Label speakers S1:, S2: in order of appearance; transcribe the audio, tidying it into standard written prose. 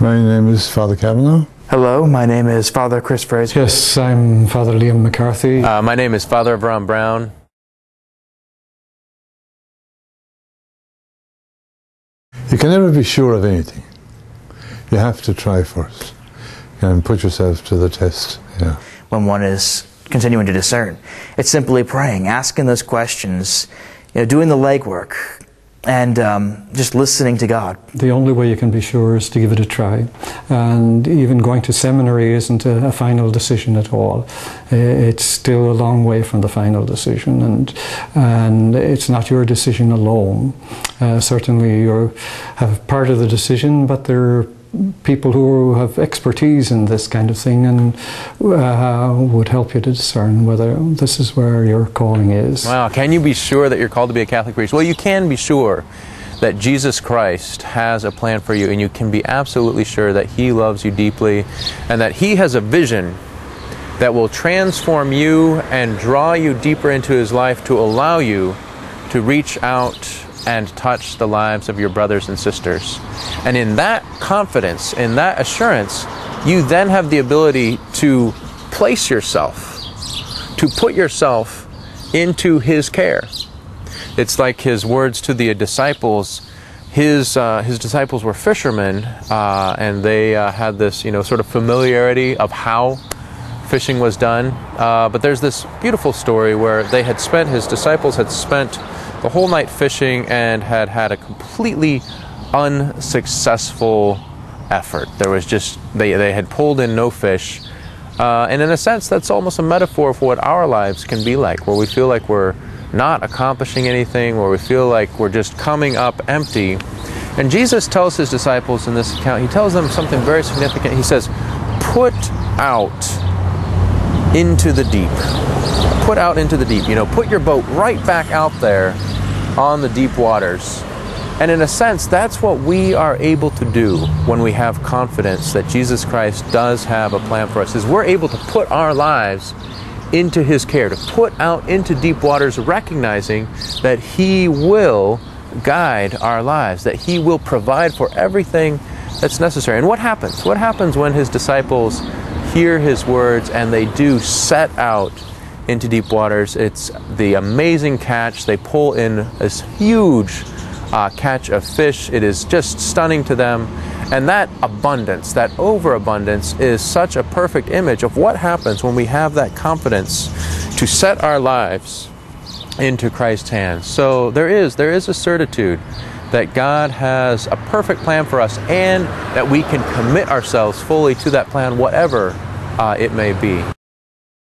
S1: My name is Father Kavanagh.
S2: Hello, my name is Father Chris Frazer.
S3: Yes, I'm Father McCarthy.
S4: My name is Father Avram Brown.
S1: You can never be sure of anything. You have to try first and put yourself to the test. Yeah.
S2: When one is continuing to discern, it's simply praying, asking those questions, doing the legwork, and just listening to God.
S3: The only way you can be sure is to give it a try. And even going to seminary isn't a final decision at all. It's still a long way from the final decision, and it's not your decision alone. Certainly you have part of the decision, but there are people who have expertise in this kind of thing and would help you to discern whether this is where your calling is.
S4: Wow, can you be sure that you're called to be a Catholic priest? Well, you can be sure that Jesus Christ has a plan for you, and you can be absolutely sure that He loves you deeply and that He has a vision that will transform you and draw you deeper into His life to allow you to reach out and touch the lives of your brothers and sisters. And in that confidence, in that assurance, you then have the ability to place yourself, to put yourself into His care. It's like His words to the disciples. His disciples were fishermen, and they had this, sort of familiarity of how fishing was done. But there's this beautiful story where His disciples had spent the whole night fishing and had a completely unsuccessful effort. There was just, they had pulled in no fish. And in a sense, that's almost a metaphor for what our lives can be like, where we feel like we're not accomplishing anything, where we feel like we're just coming up empty. And Jesus tells His disciples in this account, He tells them something very significant. He says, put out into the deep. Put out into the deep. Put your boat right back out there on the deep waters. And in a sense, that's what we are able to do when we have confidence that Jesus Christ does have a plan for us, is we're able to put our lives into His care, to put out into deep waters, recognizing that He will guide our lives, that He will provide for everything that's necessary. And what happens? What happens when His disciples hear His words and they do set out into deep waters? It's the amazing catch. They pull in this huge catch of fish. It is just stunning to them. And that abundance, that overabundance, is such a perfect image of what happens when we have that confidence to set our lives into Christ's hands. So there is a certitude that God has a perfect plan for us, and that we can commit ourselves fully to that plan, whatever it may be.